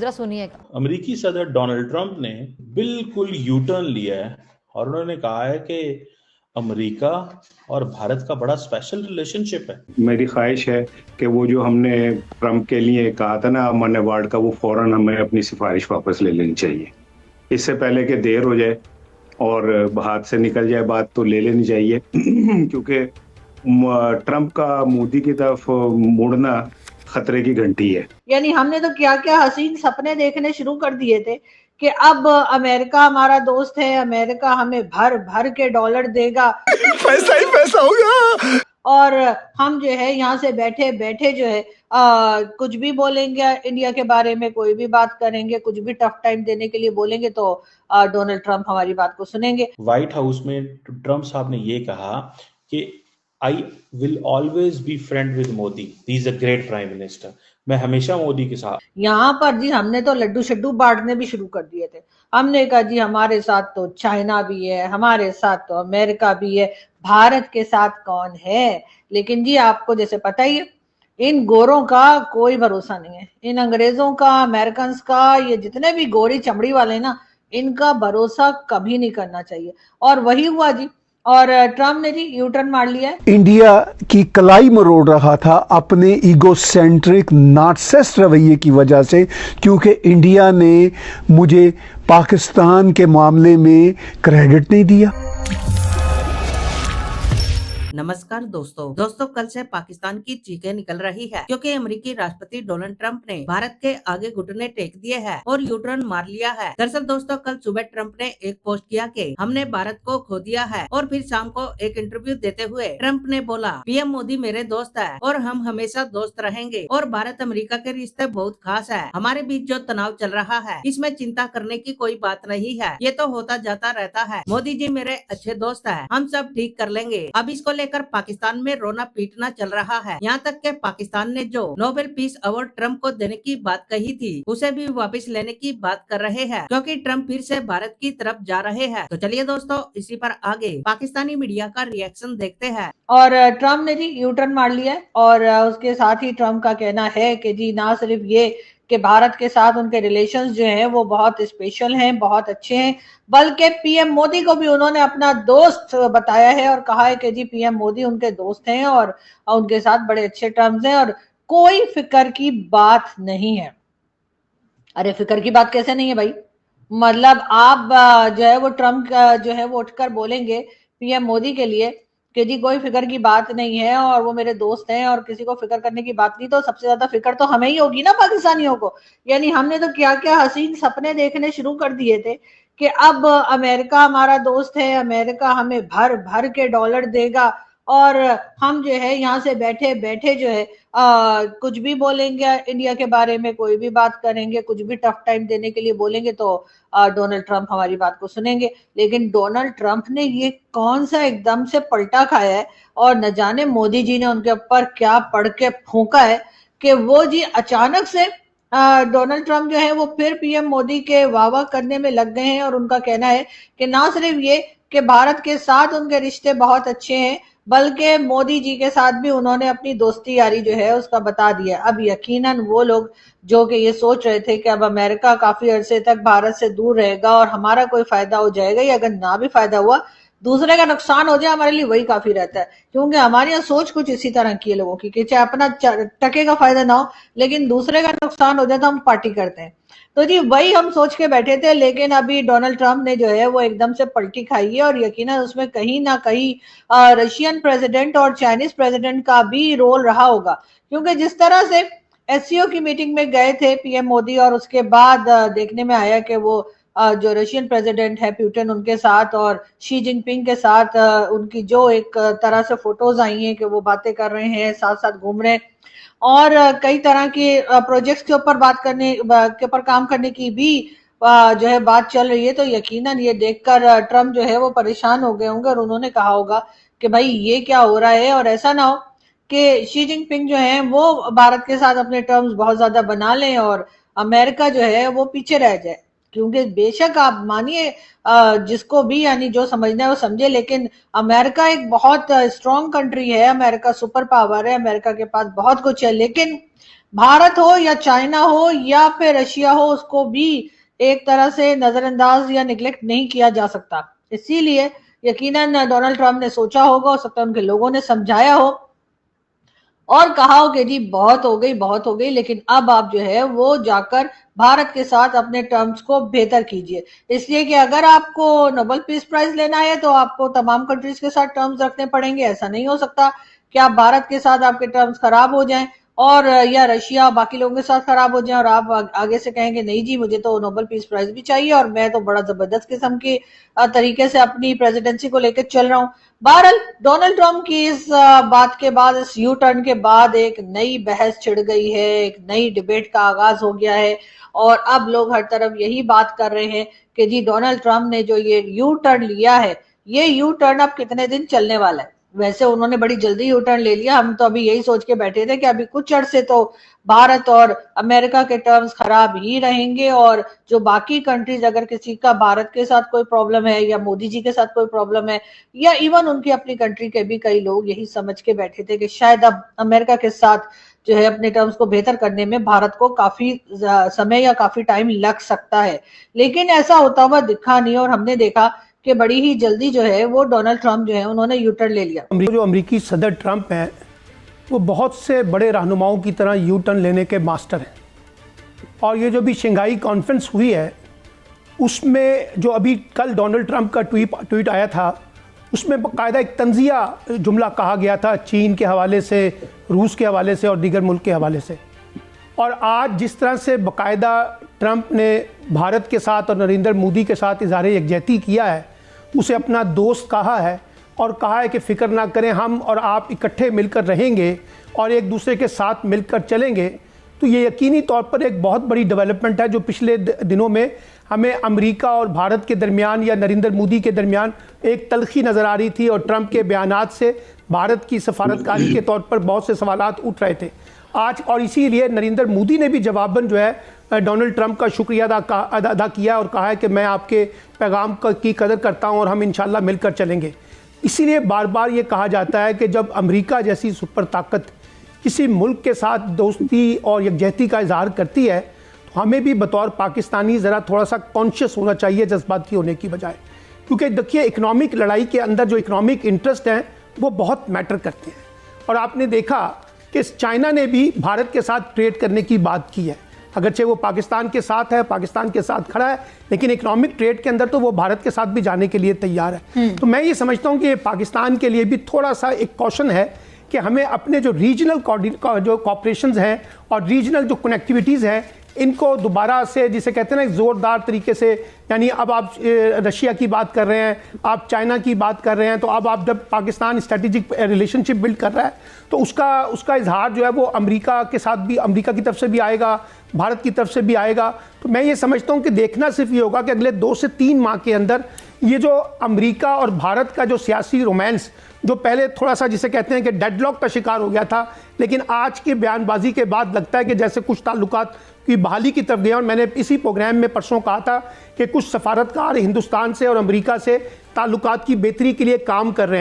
जरा सुनिएगा। अमेरिकी सदर डोनाल्ड ट्रंप ने बिल्कुल यू टर्न लिया है और उन्होंने कहा है कि अमेरिका और भारत का बड़ा स्पेशल रिलेशनशिप है। मेरी ख्वाहिश है कि वो जो हमने ट्रंप के लिए कहा था ना अमन अवार्ड का, वो फौरन हमें अपनी सिफारिश वापस ले लेनी चाहिए। इससे पहले कि देर हो जाए और हाथ से निकल जाए बात, तो ले लेनी चाहिए क्योंकि ट्रंप का मोदी की तरफ मुड़ना खतरे की घंटी है। यानी हमने तो क्या क्या हसीन सपने देखने शुरू कर दिए थे कि अब अमेरिका हमारा दोस्त है, अमेरिका हमें भर भर के डॉलर देगा, पैसा ही पैसा होगा, और हम जो है यहाँ से बैठे बैठे जो है कुछ भी बोलेंगे इंडिया के बारे में, कोई भी बात करेंगे, कुछ भी टफ टाइम देने के लिए बोलेंगे तो डोनाल्ड ट्रंप हमारी बात को सुनेंगे। व्हाइट हाउस में ट्रंप साहब ने ये कहा कि I will always be friend with Modi, he is a great prime minister. मैं हमेशा मोदी के साथ। यहाँ पर जी हमने तो लड्डू शड्डू बांटने भी शुरू कर दिए थे। हमने कहा जी हमारे साथ तो चाइना भी है, हमारे साथ तो अमेरिका भी है, भारत के साथ कौन है। लेकिन जी आपको जैसे पता ही है, इन गोरों का कोई भरोसा नहीं है, इन अंग्रेजों का, अमेरिकन का, ये जितने भी गोरी चमड़ी वाले ना, इनका भरोसा कभी नहीं करना चाहिए। और वही हुआ जी, और ट्रम्प ने जी यू टर्न मार लिया है। इंडिया की कलाई मरोड़ रहा था अपने ईगोसेंट्रिक नार्सिसिस्ट रवैये की वजह से, क्योंकि इंडिया ने मुझे पाकिस्तान के मामले में क्रेडिट नहीं दिया। नमस्कार दोस्तों कल से पाकिस्तान की चीखें निकल रही है क्योंकि अमेरिकी राष्ट्रपति डोनाल्ड ट्रंप ने भारत के आगे घुटने टेक दिए हैं और यू टर्न मार लिया है। दरअसल दोस्तों कल सुबह ट्रंप ने एक पोस्ट किया कि हमने भारत को खो दिया है, और फिर शाम को एक इंटरव्यू देते हुए ट्रंप ने बोला पीएम मोदी मेरे दोस्त है और हम हमेशा दोस्त रहेंगे, और भारत अमेरिका के रिश्ते बहुत खास है। हमारे बीच जो तनाव चल रहा है इसमें चिंता करने की कोई बात नहीं है, ये तो होता जाता रहता है। मोदी जी मेरे अच्छे दोस्त है, हम सब ठीक कर लेंगे। अब इसको लेकर पाकिस्तान में रोना पीटना चल रहा है। यहाँ तक के पाकिस्तान ने जो नोबेल पीस अवार्ड ट्रंप को देने की बात कही थी उसे भी वापस लेने की बात कर रहे हैं, क्योंकि ट्रंप फिर से भारत की तरफ जा रहे हैं। तो चलिए दोस्तों इसी पर आगे पाकिस्तानी मीडिया का रिएक्शन देखते हैं। और ट्रम्प ने जी यू टर्न मार लिया है, और उसके साथ ही ट्रम्प का कहना है कि जी ना सिर्फ ये कि भारत के साथ उनके रिलेशंस जो हैं वो बहुत स्पेशल हैं, बहुत अच्छे हैं, बल्कि पीएम मोदी को भी उन्होंने अपना दोस्त बताया है और कहा है कि जी पीएम मोदी उनके दोस्त हैं और उनके साथ बड़े अच्छे टर्म्स हैं और कोई फिक्र की बात नहीं है। अरे फिक्र की बात कैसे नहीं है भाई? मतलब आप जो है वो ट्रम्प जो है वो उठकर बोलेंगे पीएम मोदी के लिए कि जी कोई फिक्र की बात नहीं है और वो मेरे दोस्त हैं और किसी को फिक्र करने की बात नहीं, तो सबसे ज्यादा फिक्र तो हमें ही होगी ना पाकिस्तानियों को। यानी हमने तो क्या क्या हसीन सपने देखने शुरू कर दिए थे कि अब अमेरिका हमारा दोस्त है, अमेरिका हमें भर भर के डॉलर देगा, और हम जो है यहाँ से बैठे बैठे जो है कुछ भी बोलेंगे इंडिया के बारे में, कोई भी बात करेंगे, कुछ भी टफ टाइम देने के लिए बोलेंगे तो डोनाल्ड ट्रंप हमारी बात को सुनेंगे। लेकिन डोनाल्ड ट्रंप ने ये कौन सा एकदम से पलटा खाया है, और न जाने मोदी जी ने उनके ऊपर क्या पढ़ के फूंका है कि वो जी अचानक से डोनाल्ड ट्रंप जो है वो फिर पीएम मोदी के वाह वाह करने में लग गए हैं। और उनका कहना है कि ना सिर्फ ये कि भारत के साथ उनके रिश्ते बहुत अच्छे हैं, बल्कि मोदी जी के साथ भी उन्होंने अपनी दोस्ती यारी जो है उसका बता दिया। अब यकीनन वो लोग जो कि ये सोच रहे थे कि अब अमेरिका काफी अरसे तक भारत से दूर रहेगा और हमारा कोई फायदा हो जाएगा, या अगर ना भी फायदा हुआ दूसरे का नुकसान हो जाए, हमारे लिए वही काफी रहता है। क्योंकि हमारे यहाँ सोच कुछ इसी तरह की है लोगों की कि चाहे अपना टके का फायदा ना हो लेकिन दूसरे का नुकसान हो जाए तो हम पार्टी करते हैं। तो जी वही हम सोच के बैठे थे, लेकिन अभी डोनाल्ड ट्रंप ने जो है वो एकदम से पलटी खाई है, और यकीनन उसमें कहीं ना कहीं रशियन प्रेसिडेंट और चाइनीज प्रेसिडेंट का भी रोल रहा होगा। क्योंकि जिस तरह से एससीओ की मीटिंग में गए थे पीएम मोदी, और उसके बाद देखने में आया कि वो जो रशियन प्रेसिडेंट है पुतिन, उनके साथ और शी जिनपिंग के साथ उनकी जो एक तरह से फोटोज आई हैं कि वो बातें कर रहे हैं, साथ साथ घूम रहे हैं, और कई तरह के प्रोजेक्ट्स के ऊपर बात करने के ऊपर काम करने की भी जो है बात चल रही है। तो यकीनन ये देखकर ट्रम्प जो है वो परेशान हो गए होंगे और उन्होंने कहा होगा कि भाई ये क्या हो रहा है, और ऐसा ना हो कि शी जिनपिंग जो है वो भारत के साथ अपने टर्म्स बहुत ज्यादा बना लें और अमेरिका जो है वो पीछे रह जाए। क्योंकि बेशक आप मानिए जिसको भी यानी जो समझना है वो समझे, लेकिन अमेरिका एक बहुत स्ट्रॉन्ग कंट्री है, अमेरिका सुपर पावर है, अमेरिका के पास बहुत कुछ है, लेकिन भारत हो या चाइना हो या फिर रशिया हो, उसको भी एक तरह से नजरअंदाज या निगलेक्ट नहीं किया जा सकता। इसीलिए यकीनन डोनाल्ड ट्रंप ने सोचा होगा, हो सकता है उनके लोगों ने समझाया हो और कहा हो कि जी बहुत हो गई, बहुत हो गई, लेकिन अब आप जो है वो जाकर भारत के साथ अपने टर्म्स को बेहतर कीजिए। इसलिए कि अगर आपको नोबेल पीस प्राइज लेना है तो आपको तमाम कंट्रीज के साथ टर्म्स रखने पड़ेंगे। ऐसा नहीं हो सकता कि आप भारत के साथ आपके टर्म्स खराब हो जाएं और या रशिया बाकी लोगों के साथ खराब हो जाए और आप आगे से कहेंगे नहीं जी मुझे तो नोबेल पीस प्राइज भी चाहिए और मैं तो बड़ा जबरदस्त किस्म के तरीके से अपनी प्रेसिडेंसी को लेकर चल रहा हूं। बहरहाल डोनाल्ड ट्रंप की इस बात के बाद, इस यू टर्न के बाद एक नई बहस छिड़ गई है, एक नई डिबेट का आगाज हो गया है और अब लोग हर तरफ यही बात कर रहे हैं कि जी डोनाल्ड ट्रंप ने जो ये यू टर्न लिया है, ये यू टर्न अब कितने दिन चलने वाला है। वैसे उन्होंने बड़ी जल्दी यू टर्न ले लिया, हम तो अभी यही सोच के बैठे थे कि अभी कुछ अरसे तो भारत और अमेरिका के टर्म्स खराब ही रहेंगे और जो बाकी कंट्रीज, अगर किसी का भारत के साथ कोई प्रॉब्लम है या मोदी जी के साथ कोई प्रॉब्लम है या इवन उनकी अपनी कंट्री के भी कई लोग यही समझ के बैठे थे कि शायद अब अमेरिका के साथ जो है अपने टर्म्स को बेहतर करने में भारत को काफी समय या काफी टाइम लग सकता है, लेकिन ऐसा होता हुआ दिखा नहीं और हमने देखा कि बड़ी ही जल्दी जो है वो डोनाल्ड ट्रंप जो है उन्होंने यू टर्न ले लिया। जो अमेरिकी सदर ट्रंप हैं वो बहुत से बड़े रहनुमाओं की तरह यू टर्न लेने के मास्टर हैं और ये जो भी शंघाई कॉन्फ्रेंस हुई है उसमें जो अभी कल डोनाल्ड ट्रंप का ट्वीट आया था उसमें बाकायदा एक तंजिया जुमला कहा गया था चीन के हवाले से, रूस के हवाले से और दीगर मुल्क के हवाले से। और आज जिस तरह से बाकायदा ट्रंप ने भारत के साथ और नरेंद्र मोदी के साथ इज़हार यकजहती किया है, उसे अपना दोस्त कहा है और कहा है कि फ़िक्र ना करें, हम और आप इकट्ठे मिलकर रहेंगे और एक दूसरे के साथ मिलकर चलेंगे, तो ये यकीनी तौर पर एक बहुत बड़ी डेवलपमेंट है जो पिछले दिनों में हमें अमेरिका और भारत के दरमियान या नरेंद्र मोदी के दरमियान एक तलखी नज़र आ रही थी और ट्रंप के बयानात से भारत की सफारतकारी के तौर पर बहुत से सवालात उठ रहे थे आज। और इसीलिए नरेंद्र मोदी ने भी जवाबन जो है डोनाल्ड ट्रंप का शुक्रिया अदा किया और कहा है कि मैं आपके पैगाम की कदर करता हूं और हम इंशाल्लाह मिलकर चलेंगे। इसीलिए बार बार ये कहा जाता है कि जब अमेरिका जैसी सुपर ताकत किसी मुल्क के साथ दोस्ती और यकजहती का इजहार करती है तो हमें भी बतौर पाकिस्तानी ज़रा थोड़ा सा कॉन्शियस होना चाहिए जज्बाती होने की बजाय, क्योंकि देखिए इकनॉमिक लड़ाई के अंदर जो इकनॉमिक इंटरेस्ट हैं वो बहुत मैटर करते हैं। और आपने देखा कि चाइना ने भी भारत के साथ ट्रेड करने की बात की है, अगरचे वो पाकिस्तान के साथ है, पाकिस्तान के साथ खड़ा है, लेकिन इकोनॉमिक ट्रेड के अंदर तो वो भारत के साथ भी जाने के लिए तैयार है। तो मैं ये समझता हूँ कि पाकिस्तान के लिए भी थोड़ा सा एक कॉशन है कि हमें अपने जो रीजनल जो कॉपरेशंस हैं और रीजनल जो कनेक्टिविटीज़ हैं इनको दोबारा से, जिसे कहते हैं ना, ज़ोरदार तरीके से, यानी अब आप रशिया की बात कर रहे हैं, आप चाइना की बात कर रहे हैं, तो अब आप जब पाकिस्तान स्ट्रेटेजिक रिलेशनशिप बिल्ड कर रहा है तो उसका इजहार जो है वो अमेरिका के साथ भी, अमेरिका की तरफ से भी आएगा, भारत की तरफ से भी आएगा। तो मैं ये समझता हूँ कि देखना सिर्फ ये होगा कि अगले 2 से 3 माह के अंदर ये जो अमेरिका और भारत का जो सियासी रोमांस जो पहले थोड़ा सा जिसे कहते हैं कि डेडलॉक का शिकार हो गया था, लेकिन आज की बयानबाजी के बाद लगता है कि जैसे कुछ ताल्लुकात की बहाली की तरफ गए। और मैंने इसी प्रोग्राम में परसों कहा था कि कुछ सफारतकार हिंदुस्तान से और अमेरिका से ताल्लुकात की बेहतरी के लिए काम कर रहे हैं,